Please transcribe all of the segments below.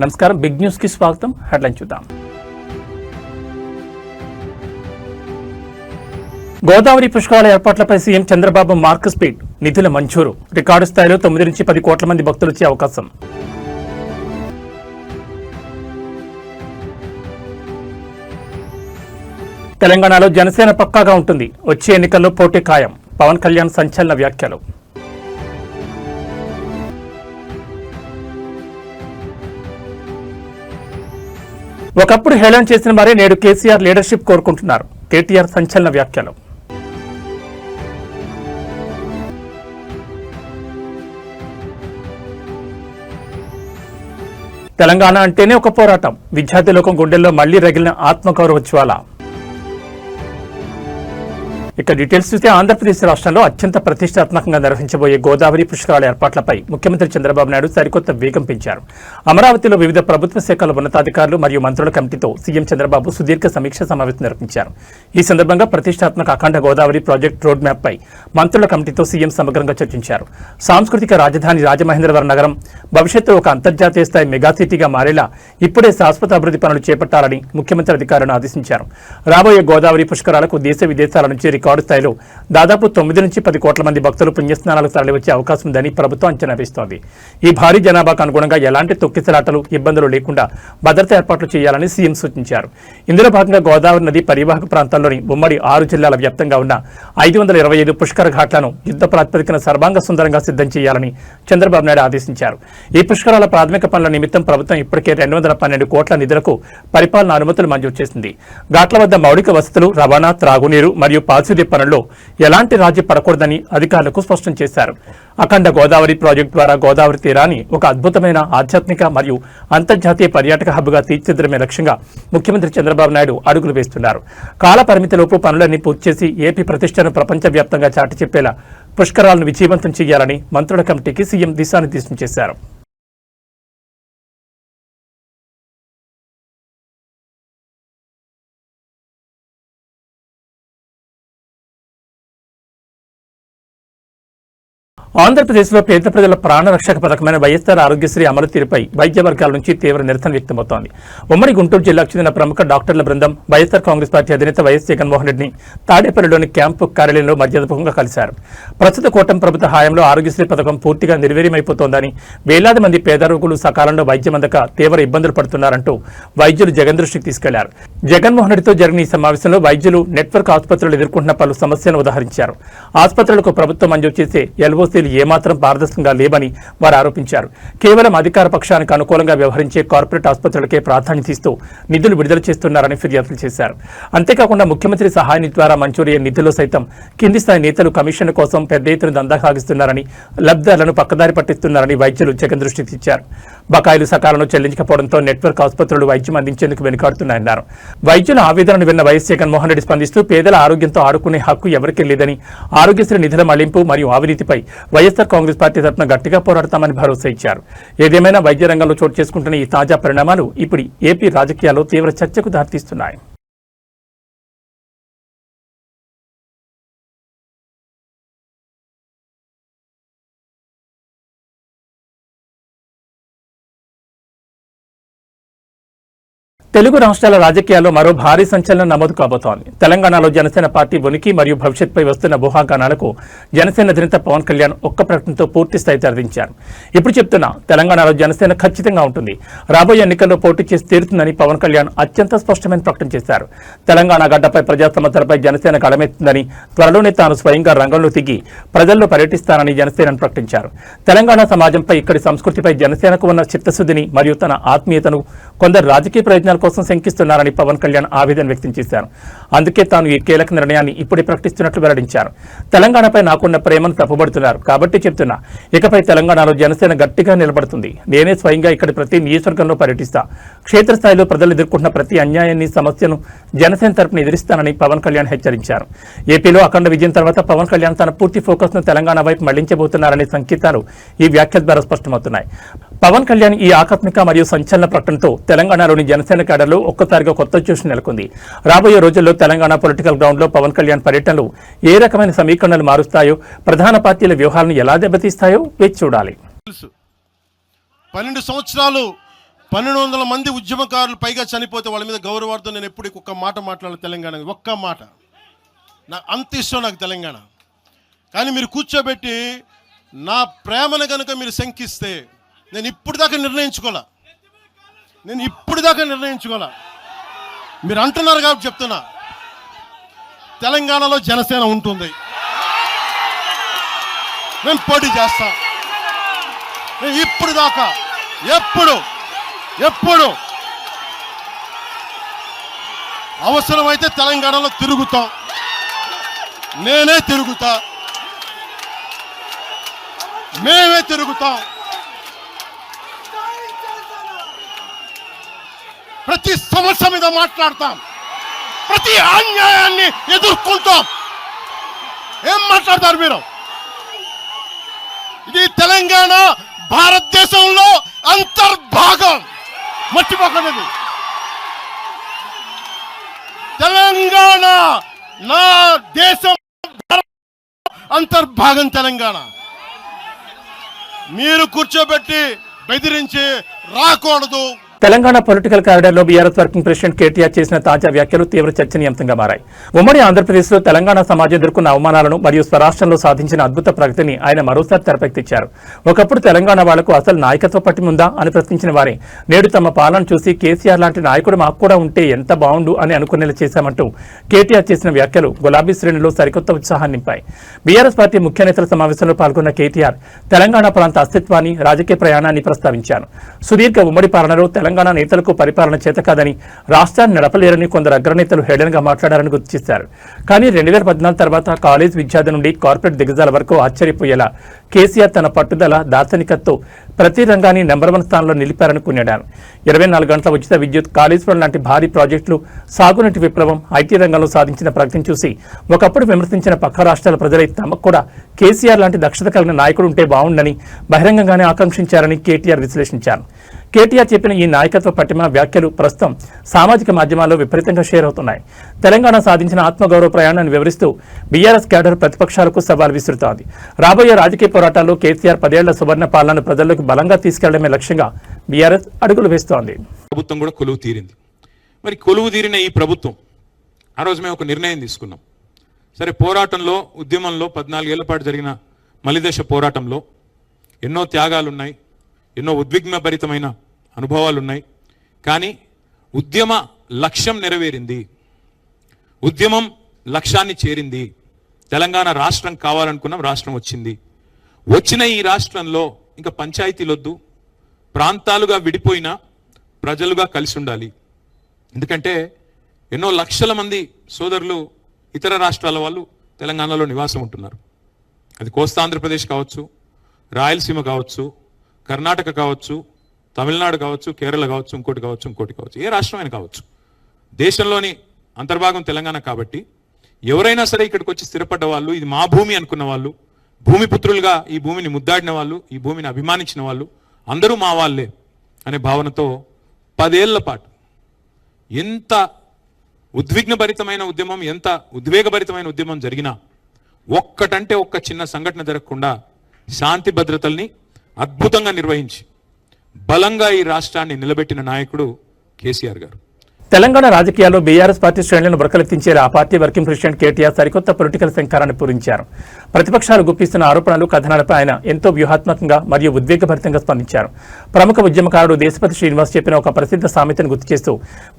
నమస్కారం, big news కి స్వాగతం. హెడ్లైన్ చూద్దాం. గోదావరి పుష్కరాల ఏర్పాట్లపై సీఎం చంద్రబాబు మార్క్ స్పీడ్. నిధుల మంజూరు. రికార్డు స్థాయిలో 9 నుంచి 10 కోట్ల మంది భక్తులు వచ్చే అవకాశం. తెలంగాణలో జనసేన పక్కాగా ఉంటుంది. వచ్చే ఎన్నికల్లో పోటీ ఖాయం. పవన్ కళ్యాణ్ సంచలన వ్యాఖ్యలు. ఒకప్పుడు హేళన చేసిన వారే నేడు కేసీఆర్ లీడర్షిప్ కోరుకుంటున్నారు. కేటీఆర్ సంచలన వ్యాఖ్యలు. తెలంగాణ అంటేనే ఒక పోరాటం. విద్యార్థి లోకం గుండెల్లో మళ్లీ రగిలిన ఆత్మగౌరవ జ్వాల. ఇక డీటెయిల్స్ చూస్తే ఆంధ్రప్రదేశ్ రాష్ట్రంలో అత్యంత ప్రతిష్టాత్మకంగా నిర్వహించబోయే గోదావరి పుష్కరాల ఏర్పాట్లపై ముఖ్యమంత్రి చంద్రబాబు నాయుడు సరికొత్త వేగం పెంచారు. అమరావతిలో వివిధ ప్రభుత్వ శాఖల ఉన్నతాధికారులు మరియు మంత్రుల కమిటీతో సీఎం చంద్రబాబు సుదీర్ఘ సమీక్ష సమావేశం నిర్వహించారు. ఈ సందర్భంగా ప్రతిష్టాత్మక అఖండ గోదావరి ప్రాజెక్టు రోడ్ మ్యాప్ పై మంత్రుల కమిటీతో సీఎం సమగ్రంగా చర్చించారు. సాంస్కృతిక రాజధాని రాజమహేంద్రవరం నగరం భవిష్యత్తులో ఒక అంతర్జాతీయ స్థాయి మెగాసిటీగా మారేలా ఇప్పుడే శాశ్వత అభివృద్ధి పనులు చేపట్టాలని ముఖ్యమంత్రి అధికారులను ఆదేశించారు. రాబోయే గోదావరి పుష్కరాలకు దేశ విదేశాల నుంచి రికార్డు స్థాయిలో దాదాపు 9 నుంచి 10 కోట్ల మంది భక్తులు పుణ్యస్నానాలకు తరలివచ్చే అవకాశం ఉందని ప్రభుత్వం అంచనా వేస్తోంది. ఈ భారీ జనాభాకు అనుగుణంగా ఎలాంటి తొక్కిసలాటలు, ఇబ్బందులు లేకుండా భద్రతా ఏర్పాట్లు చేయాలని సీఎం సూచించారు. ఇందులో భాగంగా గోదావరి నది పరివాహక ప్రాంతాల్లోని ఉమ్మడి 6 జిల్లాల వ్యాప్తంగా ఉన్న 525 పుష్కర ఘాట్లను యుద్ధ ప్రాతిపదికన సర్వాంగ సుందరంగా సిద్ధం చేయాలని చంద్రబాబు నాయుడు ఆదేశించారు. ఈ పుష్కరాల ప్రాథమిక పనుల నిమిత్తం ప్రభుత్వం ఇప్పటికే 212 కోట్ల నిధులకు పరిపాలన అనుమతులు మంజూరు చేసింది. ఘాట్ల వద్ద మౌలిక వసతులు, రవాణా, త్రాగునీరు మరియు పారిశుద్ధ్య పనుల్లో ఎలాంటి రాజీ పడకూడదని అధికారులకు స్పష్టం చేశారు. అఖండ గోదావరి ప్రాజెక్టు ద్వారా గోదావరి తీరాన్ని ఒక అద్భుతమైన ఆధ్యాత్మిక మరియు అంతర్జాతీయ పర్యాటక హబ్గా తీర్చిదిద్దడమే లక్ష్యంగా ముఖ్యమంత్రి చంద్రబాబు నాయుడు అడుగులు వేస్తున్నారు. కాల పరిమితిలోపు పనులన్నీ పూర్తి చేసి ఏపీ ప్రతిష్టను ప్రపంచవ్యాప్తంగా చాటి చెప్పేలా పుష్కరాలను విజయవంతం చేయాలని మంత్రుల కమిటీకి సీఎం దిశానిర్దేశం చేశారు. ఆంధ్రప్రదేశ్లో పేద ప్రజల ప్రాణరక్షక పథకమైన వైఎస్ఆర్ ఆరోగ్యశ్రీ అమలు తీరుపై వైద్య వర్గాల నుంచి తీవ్ర నిరసన వ్యక్తమవుతోంది. ఉమ్మడి గుంటూరు జిల్లాకు చెందిన ప్రముఖ డాక్టర్ల బృందం వైఎస్ఆర్ కాంగ్రెస్ పార్టీ అధినేత వైఎస్ జగన్మోహన్ రెడ్డిని తాడేపల్లిలోని క్యాంపు కార్యాలయంలో మర్యాదపూర్వకంగా కలిశారు. ప్రస్తుత కూటమి ప్రభుత్వ హయాంలో ఆరోగ్యశ్రీ పథకం పూర్తిగా నిర్వీర్యమైపోతోందని, వేలాది మంది పేద రోగులు సకాలంలో వైద్యం అందక తీవ్ర ఇబ్బందులు పడుతున్నారంటూ వైద్యులు జగన్ దృష్టికి తీసుకెళ్లారు. జగన్మోహన్ రెడ్డితో జరిగిన ఈ సమావేశంలో వైద్యులు నెట్వర్క్ ఆసుపత్రులు ఎదుర్కొంటున్న పలు సమస్యలను ఉదాహరించారు. ఆసుపత్రులకు ప్రభుత్వం మంజూరు చేసే ఎల్ఓసీలు ఏమాత్రం పారదర్శకంగా లేవని వారు ఆరోపించారు. కేవలం అధికార పక్షానికి అనుకూలంగా వ్యవహరించే కార్పొరేట్ ఆసుపత్రులకే ప్రాధాన్యత ఇస్తూ నిధులు విడుదల చేస్తున్నారని ఫిర్యాదులు చేశారు. అంతేకాకుండా ముఖ్యమంత్రి సహాయ నిధి ద్వారా మంజూరయ్యే నిధుల్లో సైతం కింది స్థాయి నేతలు కమిషన్ కోసం పెద్ద ఎత్తున దందా సాగిస్తున్నారని, లబ్ధిదారులను పక్కదారి పట్టిస్తున్నారని వైద్యులు జగన్ దృష్టికి తెచ్చారు. బకాయిలు సకాలంలో చెల్లించకపోవడంతో నెట్వర్క్ ఆసుపత్రులు వైద్యం అందించేందుకు వెనుకాడుతున్నాయన్నారు. వైద్యుల ఆవేదనను విన్న వైఎస్ జగన్మోహన్ రెడ్డి స్పందిస్తూ పేదల ఆరోగ్యంతో ఆడుకునే హక్కు ఎవరికీ లేదని, ఆరోగ్యశ్రీ నిధుల మళ్లింపు మరియు అవినీతిపై వైఎస్ఆర్ కాంగ్రెస్ పార్టీ తరఫున గట్టిగా పోరాడతామని భరోసా ఇచ్చారు. ఏదేమైనా వైద్య రంగంలో చోటు చేసుకుంటున్న ఈ తాజా పరిణామాలు ఇప్పుడు ఏపీ రాజకీయాల్లో తీవ్ర చర్చకు దారితీస్తున్నాయి. తెలుగు రాష్ట్రాల రాజకీయాల్లో మరో భారీ సంచలనం నమోదు కాబోతోంది. తెలంగాణలో జనసేన పార్టీ ఉనికి మరియు భవిష్యత్పై వస్తున్న ఊహాగానాలకు జనసేన అధినేత పవన్ కళ్యాణ్ ఒక్క ప్రకటనతో పూర్తి స్థాయి తెరదించారు. ఇప్పుడు చెప్తున్నా, తెలంగాణలో జనసేన ఖచ్చితంగా ఉంటుంది. రాబోయే ఎన్నికల్లో పోటీ చేసి తీరుతుందని పవన్ కళ్యాణ్ అత్యంత స్పష్టమైన ప్రకటన చేశారు. తెలంగాణ గడ్డపై ప్రజా సమస్యలపై జనసేన గళమెత్తుందని, త్వరలోనే తాను స్వయంగా రంగంలో దిగి ప్రజల్లో పర్యటిస్తానని జనసేనను ప్రకటించారు. తెలంగాణ సమాజంపై, ఇక్కడి సంస్కృతిపై జనసేనకు ఉన్న చిత్తశుద్ధిని మరియు తన ఆత్మీయతను కొందరు రాజకీయ ప్రయోజనాల కోసం శంకిస్తున్నారని పవన్ కళ్యాణ్ ఆవేదన వ్యక్తం చేశారు. అందుకే తాను ఈ కీలక నిర్ణయాన్ని ఇప్పుడే ప్రకటిస్తున్నట్లు వెల్లడించారు. తెలంగాణపై నాకున్న ప్రేమను తప్పుబడుతున్నారు కాబట్టి చెప్తున్నా, ఇకపై తెలంగాణలో జనసేన గట్టిగా నిలబడుతుంది. నేనే స్వయంగా ఇక్కడి ప్రతి నియోజకవర్గంలో పర్యటిస్తా. క్షేత్రస్థాయిలో ప్రజలు ఎదుర్కొంటున్న ప్రతి అన్యాయాన్ని, సమస్యను జనసేన తరపున ఎదిరిస్తానని పవన్ కళ్యాణ్ హెచ్చరించారు. ఏపీలో అఖండ విజయం తర్వాత పవన్ కళ్యాణ్ తన పూర్తి ఫోకస్ ను తెలంగాణ వైపు మళ్లించబోతున్నారనే సంకేతాలు ఈ వ్యాఖ్యల ద్వారా స్పష్టమవుతున్నాయి. పవన్ కళ్యాణ్ ఈ ఆకస్మిక మరియు సంచలన ప్రకటనతో తెలంగాణలోని జనసేన కేడర్లో ఒక్కసారిగా కొత్త జోష్ నెలకొంది. రాబోయే రోజుల్లో తెలంగాణ పొలిటికల్ గ్రౌండ్ లో పవన్ కళ్యాణ్ పర్యటనలు ఏ రకమైన సమీకరణలు మారుస్తాయో, ప్రధాన పార్టీల వ్యూహాలను ఎలా దెబ్బతీస్తాయో వేచి చూడాలి. 12 సంవత్సరాలు 1200 మంది ఉద్యమకారులు పైగా చనిపోతే వాళ్ళ మీద గౌరవార్థం నేను ఎప్పుడు ఒక్క మాట మాట్లాడాలి తెలంగాణ, ఒక్క మాట. నాకు అంత ఇష్టం నాకు తెలంగాణ. కానీ మీరు కూర్చోబెట్టి నా ప్రేమను కనుక మీరు శంకిస్తే నేను ఇప్పుడు దాకా నిర్ణయించుకోలే. మీరు అంటున్నారు కాబట్టి చెప్తున్నా, తెలంగాణలో జనసేన ఉంటుంది, మేము పోటీ చేస్తాం. మేము ఇప్పుడు దాకా ఎప్పుడు అవసరమైతే తెలంగాణలో తిరుగుతాం, నేనే తిరుగుతా, మేమే తిరుగుతాం. ప్రతి సమస్య మీద మాట్లాడతాం, ప్రతి అన్యాయాన్ని ఎదుర్కొంటాం. ఏం మాట్లాడతారు మీరు? ఇది తెలంగాణ భారతదేశంలో అంతర్భాగం, మర్చిపోకండి. తెలంగాణ నా దేశం అంతర్భాగం. తెలంగాణ మీరు కూర్చోబెట్టి బెదిరించి రాకూడదు. తెలంగాణ పొలిటికల్ కారిడార్లో బీఆర్ఎస్ వర్కింగ్ ప్రెసిడెంట్ కేటీఆర్ చేసిన తాజా వ్యాఖ్యలు తీవ్ర చర్చనీయాంశంగా మారాయి. ఉమ్మడి ఆంధ్రప్రదేశ్లో తెలంగాణ సమాజం ఎదుర్కొన్న అవమానాలను మరియు స్వరాష్ట్రంలో సాధించిన అద్భుత ప్రగతిని ఆయన మరోసారి తెరపైకెత్తించారు. ఒకప్పుడు తెలంగాణ వాళ్లకు అసలు నాయకత్వ పట్టిముందా అని ప్రశ్నించిన వారే నేడు తమ పాలన చూసి కేసీఆర్ లాంటి నాయకుడు మాకు కూడా ఉంటే ఎంత బాగుండు అని అనుకునేలా చేశామంటూ కేటీఆర్ చేసిన వ్యాఖ్యలు గులాబీ శ్రేణుల్లో సరికొత్త ఉత్సాహాన్ని నింపాయి. బీఆర్ఎస్ పార్టీ ముఖ్య నేతల సమావేశంలో పాల్గొన్న కేటీఆర్ తెలంగాణ ప్రాంత అస్తిత్వాన్ని, రాజకీయ ప్రయాణాన్ని ప్రస్తావించారు. సుదీర్ఘ ఉమ్మడి పాలనలో తెలంగాణ నేతలకు పరిపాలన చేత కాదని, రాష్ట్రాన్ని నడపలేరని కొందరు అగ్రనేతలు హేళనగా మాట్లాడారని గుర్తు చేశారు. కానీ 2014 తర్వాత కాలేజ్ విద్యార్థి నుండి కార్పొరేట్ దిగ్గజాల వరకు ఆశ్చర్యపోయేలా కేసీఆర్ తన పట్టుదల, దార్శనికతతో ప్రతి రంగాన్ని నెంబర్ 1 స్థానంలో నిలిపారని కొనియాడారు. 24 గంటల ఉచిత విద్యుత్, కాళేశ్వరం లాంటి భారీ ప్రాజెక్టులు, సాగునీటి విప్లవం, ఐటీ రంగంలో సాధించిన ప్రగతిని చూసి ఒకప్పుడు విమర్శించిన పక్క రాష్ట్రాల ప్రజలై తమకు కూడా కేసీఆర్ లాంటి దక్షత కలిగిన నాయకుడు ఉంటే బాగుండని బహిరంగంగానే ఆకాంక్షించారని కేటీఆర్ విశ్లేషించారు. కేటీఆర్ చెప్పిన ఈ నాయకత్వ పట్టిమ వ్యాఖ్యలు ప్రస్తుతం సామాజిక మాధ్యమాల్లో విపరీతంగా షేర్ అవుతున్నాయి. తెలంగాణ సాధించిన ఆత్మగౌరవ ప్రయాణాన్ని వివరిస్తూ బీఆర్ఎస్ క్యాడర్ ప్రతిపక్షాలకు సవాల్ విసురుతోంది. రాబోయే రాజకీయ పోరాటాల్లో కేసీఆర్ 10 ఏళ్ల సువర్ణ పాలనను ప్రజల్లోకి బలంగా తీసుకెళ్లడమే లక్ష్యంగా బీఆర్ఎస్ అడుగులు వేస్తోంది. ప్రభుత్వం కూడా కొలువు తీరింది. మరి కొలువు తీరిన ఈ ప్రభుత్వం ఆ రోజు మేము ఒక నిర్ణయం తీసుకున్నాం. సరే, పోరాటంలో, ఉద్యమంలో 14 ఏళ్ల పాటు జరిగిన మలిదశ పోరాటంలో ఎన్నో త్యాగాలున్నాయి, ఎన్నో ఉద్విగ్నభరితమైన అనుభవాలున్నాయి. కానీ ఉద్యమ లక్ష్యం నెరవేరింది, ఉద్యమం లక్ష్యాన్ని చేరింది. తెలంగాణ రాష్ట్రం కావాలనుకున్నాం, రాష్ట్రం వచ్చింది. వచ్చిన ఈ రాష్ట్రంలో ఇంకా పంచాయతీలొద్దు, ప్రాంతాలుగా విడిపోయిన ప్రజలుగా కలిసి ఉండాలి. ఎందుకంటే ఎన్నో లక్షల మంది సోదరులు ఇతర రాష్ట్రాల వాళ్ళు తెలంగాణలో నివాసం ఉంటున్నారు. అది కోస్తా ఆంధ్రప్రదేశ్ కావచ్చు, రాయలసీమ కావచ్చు, కర్ణాటక కావచ్చు, తమిళనాడు కావచ్చు, కేరళ కావచ్చు, ఇంకోటి కావచ్చు, ఏ రాష్ట్రమైనా కావచ్చు. దేశంలోని అంతర్భాగం తెలంగాణ కాబట్టి ఎవరైనా సరే ఇక్కడికి వచ్చి స్థిరపడ్డ వాళ్ళు, ఇది మా భూమి అనుకున్న వాళ్ళు, భూమిపుత్రులుగా ఈ భూమిని ముద్దాడిన వాళ్ళు, ఈ భూమిని అభిమానించిన వాళ్ళు అందరూ మా వాళ్ళే అనే భావనతో 10 ఏళ్ల పాటు ఎంత ఉద్విగ్నభరితమైన ఉద్యమం, ఎంత ఉద్వేగభరితమైన ఉద్యమం జరిగినా ఒక్కటంటే ఒక్క చిన్న సంఘటన జరగకుండా శాంతి భద్రతల్ని అద్భుతంగా నిర్వహించి బలంగా ఈ రాష్ట్రాన్ని నిలబెట్టిన నాయకుడు కేసీఆర్ గారు. తెలంగాణ రాజకీయాల్లో బీఆర్ఎస్ పార్టీ శ్రేణులను బురకలెత్తించేలా ఆ పార్టీ వర్కింగ్ ప్రెసిడెంట్ కేటీఆర్ సరికొత్త పొలిటికల్ శంఖారాన్ని పూరించారు. ప్రతిపక్షాలు గుప్పిస్తున్న ఆరోపణలు, కథనాలపై ఆయన ఎంతో వ్యూహాత్మకంగా మరియు ఉద్వేగభరితంగా స్పందించారు. ప్రముఖ ఉద్యమకారుడు దేశపతి శ్రీనివాస్ చెప్పిన ఒక ప్రసిద్ధ సామెతను గుర్తు చేస్తూ,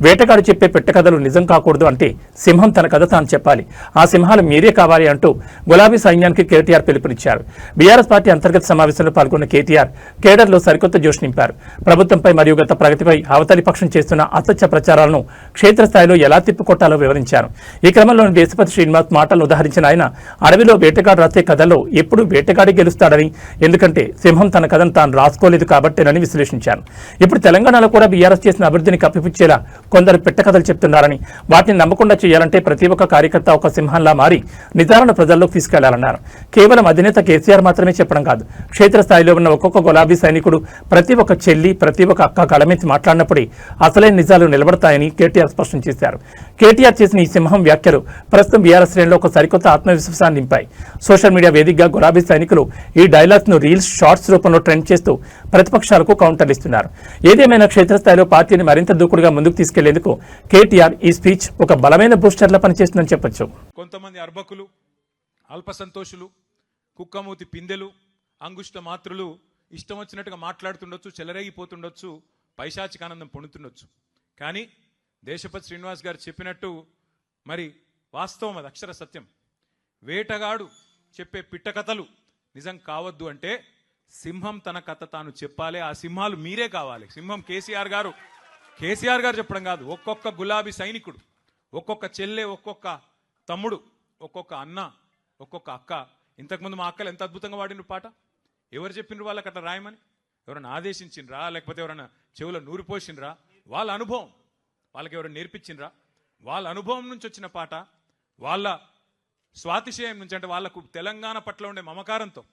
వేటగాడు చెప్పే పెట్టకథలు నిజం కాకూడదు అంటే సింహం తన కథ తాను చెప్పాలి, ఆ సింహాలు మీరే కావాలి అంటూ గులాబీ సైన్యానికి కేటీఆర్ పిలుపునిచ్చారు. బీఆర్ఎస్ పార్టీ అంతర్గత సమావేశంలో పాల్గొన్న కేటీఆర్ కేడర్లో సరికొత్త జోష్ నింపారు. ప్రభుత్వంపై మరియు గత ప్రగతిపై అవతలి పక్షం చేస్తున్న అసత్య ప్రచారాలను క్షేత్రస్థాయిలో ఎలా తిప్పుకొట్టాలో వివరించారు. ఈ క్రమంలో దేశపతి శ్రీనివాస్ మాటలను ఉదాహరించిన ఆయన, అడవిలో వేటగాడు రాసే కథలో ఎప్పుడు వేటగాడి గెలుస్తాడని, ఎందుకంటే సింహం తన కథను తాను రాసుకోలేదు కాబట్టేనని విశ్లేషించారు. ఇప్పుడు తెలంగాణలో కూడా బీఆర్ఎస్ చేసిన అభివృద్ధిని కప్పిపుచ్చేలా కొందరు పెట్టకథలు చెప్తున్నారని, వాటిని నమ్మకుండా చేయాలంటే ప్రతి ఒక్క కార్యకర్త ఒక సింహంలా మారి నిజాలను ప్రజల్లోకి తీసుకెళ్లాలన్నారు. కేవలం అధినేత కేసీఆర్ మాత్రమే చెప్పడం కాదు, క్షేత్రస్థాయిలో ఉన్న ఒక్కొక్క గులాబీ సైనికుడు, ప్రతి ఒక్క చెల్లి, ప్రతి ఒక్క అక్క గళమెత్తి మాట్లాడినప్పుడే అసలైన నిజాలు నిలబడతాయని కేటీఆర్ స్పష్టం చేశారు. కేటీఆర్ చేసిన ఈ సింహం వ్యాఖ్యలు ప్రస్తుతం బీఆర్ఎస్ శ్రేణిలో ఒక సరికొత్త ఆత్మవిశ్వాసాన్ని నింపాయి. సోషల్ మీడియా వేదికగా గులాబీ సైనికులు ఈ డైలాగ్స్ ను రీల్స్, షార్ట్స్ రూపంలో ట్రెండ్ చేస్తూ ప్రతిపక్షాలకు కౌంటర్లు ఇస్తున్నారు. ఏదేమైనా క్షేత్రస్థాయిలో పార్టీని మరింత దూకుడుగా ముందుకు తీసుకెళ్లేందుకు కేటీఆర్ ఈ స్పీచ్ ఒక బలమైన బూస్టర్లా పనిచేస్తుందని చెప్పొచ్చు. కొంతమంది అర్భకులు, అల్ప సంతోషులు, కుక్కమూతి పిందెలు, అంగుష్ట మాత్రులు ఇష్టం వచ్చినట్టుగా మాట్లాడుతుండొచ్చు, చెలరేగిపోతుండొచ్చు, పైశాచిక ఆనందం పొందుతుండొచ్చు. కానీ దేశపతి శ్రీనివాస్ గారు చెప్పినట్టు మరి వాస్తవం, అది అక్షర సత్యం. వేటగాడు చెప్పే పిట్ట కథలు నిజం కావద్దు అంటే సింహం తన కథ తాను చెప్పాలి. ఆ సింహాలు మీరే కావాలి. సింహం కేసీఆర్ గారు చెప్పడం కాదు. ఒక్కొక్క గులాబీ సైనికుడు, ఒక్కొక్క చెల్లె, ఒక్కొక్క తమ్ముడు, ఒక్కొక్క అన్న, ఒక్కొక్క అక్క. ఇంతకుముందు మా అక్కలు ఎంత అద్భుతంగా వాడిన పాట. ఎవరు చెప్పిండ్రు వాళ్ళకి అట్లా రాయమని? ఎవరైనా ఆదేశించిండ్రా? లేకపోతే ఎవరైనా చెవులో నూరు పోసిండ్రా? వాళ్ళ అనుభవం వాళ్ళకి ఎవరైనా నేర్పించిండ్రా? వాళ్ళ అనుభవం నుంచి వచ్చిన పాట, వాళ్ళ స్వాతిశయం నుంచి, అంటే వాళ్ళకు తెలంగాణ పట్ల ఉండే మమకారంతో,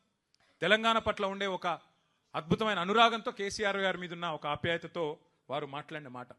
తెలంగాణ పట్ల ఉండే ఒక అద్భుతమైన అనురాగంతో, కేసీఆర్ గారి మీద ఉన్న ఒక ఆప్యాయతతో వారు మాట్లాడిన మాట.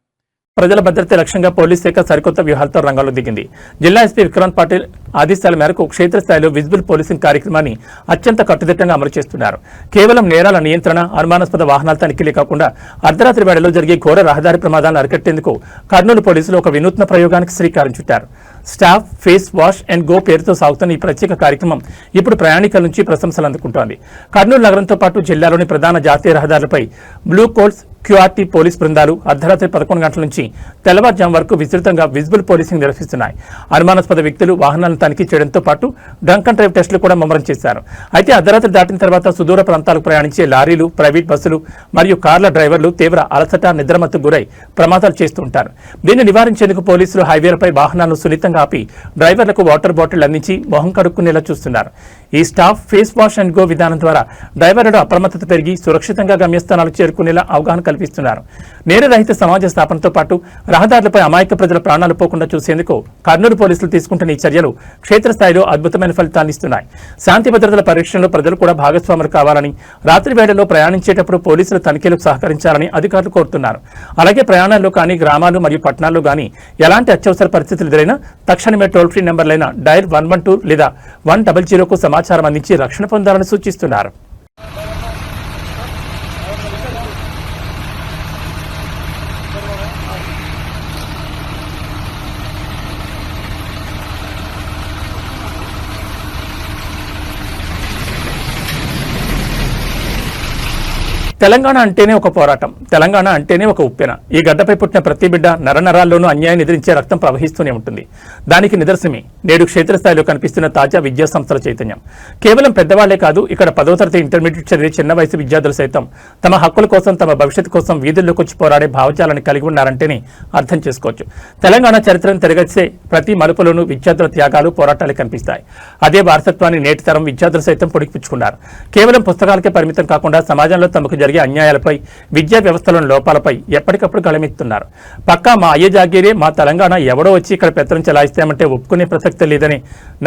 ప్రజల భద్రత లక్ష్యంగా పోలీస్ శాఖ సరికొత్త వ్యూహాలతో రంగంలో దిగింది. జిల్లా ఎస్పీ విక్రాంత్ పాటిల్ ఆదేశాల మేరకు క్షేత్రస్థాయిలో విజిబుల్ పోలీసింగ్ కార్యక్రమాన్ని అత్యంత కట్టుదిట్టంగా అమలు చేస్తున్నారు. కేవలం నేరాల నియంత్రణ, అనుమానాస్పద వాహనాల తనిఖీలే కాకుండా అర్ధరాత్రి వేళలో జరిగే ఘోర రహదారి ప్రమాదాలను అరికట్టేందుకు కర్నూలు పోలీసులు ఒక వినూత్న ప్రయోగానికి శ్రీకారం చుట్టారు. Staff face wash and go పేరుతో సాగుతున్న ఈ ప్రత్యేక కార్యక్రమం ఇప్పుడు ప్రయాణికుల నుంచి ప్రశంసలు అందుకుంటోంది. కర్నూలు నగరంతో పాటు జిల్లాలోని ప్రధాన జాతీయ రహదారులపై బ్లూ కోల్స్, క్యూఆర్టీ పోలీస్ బృందాలు అర్ధరాత్రి 11 గంటల నుంచి తెల్లవారుజాము వరకు విస్తృతంగా విజిబుల్ పోలీసింగ్ నిర్వహిస్తున్నాయి. అనుమానాస్పద వ్యక్తులు వాహనాలను తనిఖీ చేయడంతో పాటు డ్రంక్ అండ్ డ్రైవ్ టెస్టులు కూడా ముమ్మరం చేశారు. అయితే అర్ధరాత్రి దాటిన తర్వాత సుదూర ప్రాంతాలకు ప్రయాణించే లారీలు, ప్రైవేట్ బస్సులు మరియు కార్ల డ్రైవర్లు తీవ్ర అలసట, నిద్రమత్తుకు గురై ప్రమాదాలు చేస్తూ ఉంటారు. దీన్ని నివారించేందుకు పోలీసులు హైవేలపై వాహనాలను సున్నితంగా ఆపి డ్రైవర్లకు వాటర్ బాటిల్ అందించి మొహం కడుక్కునేలా చూస్తున్నారు. ఈ staff face wash and go విధానం ద్వారా డ్రైవర్లలో అప్రమత్తత పెరిగి సురక్షితంగా గమ్యస్థానాలు చేరుకునేలా అవగాహన కల్పిస్తున్నారు. నేరరహిత సమాజ స్థాపనతో పాటు రహదారులపై అమాయక ప్రజల ప్రాణాలు పోకుండా చూసేందుకు కర్నూలు పోలీసులు తీసుకుంటున్న ఈ చర్యలు క్షేత్రస్థాయిలో అద్భుతమైన ఫలితాన్ని ఇస్తున్నాయి. శాంతి భద్రతల పరీక్షలో ప్రజలు కూడా భాగస్వాములు కావాలని, రాత్రి వేళల్లో ప్రయాణించేటప్పుడు పోలీసుల తనిఖీలకు సహకరించాలని అధికారులు కోరుతున్నారు. అలాగే ప్రయాణాల్లో కానీ, గ్రామాలు మరియు పట్టణాల్లో కానీ ఎలాంటి అత్యవసర పరిస్థితులు ఎదురైనా తక్షణమే టోల్ ఫ్రీ నెంబర్లైన డైల్ 112 లేదా 100కు సమాచారం అందించి రక్షణ పొందాలని సూచిస్తున్నారు. తెలంగాణ అంటేనే ఒక పోరాటం, తెలంగాణ అంటేనే ఒక ఉప్పెన. ఈ గడ్డపై పుట్టిన ప్రతి బిడ్డ నరనరాల్లోనూ అన్యాయాన్ని ఎదిరించే రక్తం ప్రవహిస్తూనే ఉంటుంది. దానికి నిదర్శనమే నేడు క్షేత్రస్థాయిలో కనిపిస్తున్న తాజా విద్యా సంస్థల చైతన్యం. కేవలం పెద్దవాళ్లే కాదు, ఇక్కడ 10వ తరగతి ఇంటర్మీడియట్ చదివే చిన్న వయసు విద్యార్థులు సైతం తమ హక్కుల కోసం, తమ భవిష్యత్తు కోసం వీధుల్లోకి వచ్చి పోరాడే భావజాలాన్ని కలిగి ఉన్నారంటేనే అర్థం చేసుకోవచ్చు. తెలంగాణ చరిత్రను తిరగచ్చే ప్రతి మలుపులోనూ విద్యార్థుల త్యాగాలు, పోరాటాలు కనిపిస్తాయి. అదే వారసత్వాన్ని నేటి తరం విద్యార్థులు సైతం పొడిగిపుచ్చుకున్నారు. కేవలం పుస్తకాలకే పరిమితం కాకుండా సమాజంలో తమకు జరిగే అన్యాయాలపై, విద్యా వ్యవస్థలోని లోపాలపై ఎప్పటికప్పుడు గళమెత్తున్నారు. పక్కా మా అయ్య జాగీరే, మా తెలంగాణ ఎవడో వచ్చి ఇక్కడ పెత్తనం చెలాయిస్తామంటే ఒప్పుకునే ప్రసక్తి లేదని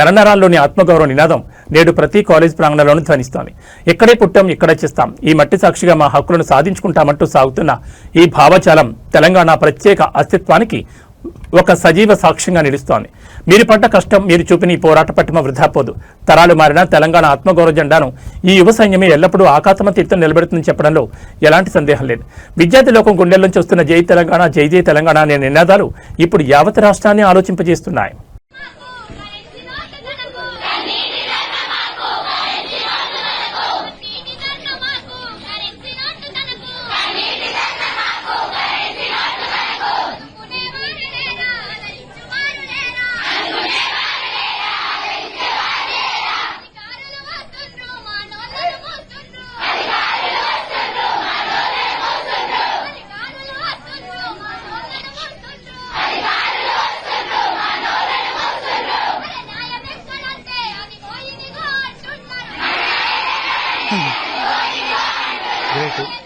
నరనరాల్లోని ఆత్మగౌరవ నినాదం నేడు ప్రతి కాలేజ్ ప్రాంగణంలోనూ ధ్వనిస్తోంది. ఇక్కడే పుట్టాం, ఇక్కడే చేస్తాం, ఈ మట్టి సాక్షిగా మా హక్కులను సాధించుకుంటామంటూ సాగుతున్న ఈ భావజాలం తెలంగాణ ప్రత్యేక అస్తిత్వానికి ఒక సజీవ సాక్ష్యంగా నిలుస్తోంది. మీరు పడ్డ కష్టం, మీరు చూపిన ఈ పోరాట పట్టిమ వృధా పోదు. తరాలు మారిన తెలంగాణ ఆత్మగౌరవ జెండాను ఈ యువ సైన్యమే ఎల్లప్పుడూ ఆకాశమంత ఎత్తున నిలబెడుతుందని చెప్పడంలో ఎలాంటి సందేహం లేదు. విద్యార్థి లోకం గుండెల్లోంచి వస్తున్న జై తెలంగాణ, జై జై తెలంగాణ అనే నినాదాలు ఇప్పుడు యావత్ రాష్ట్రాన్ని ఆలోచింపజేస్తున్నాయి. Great.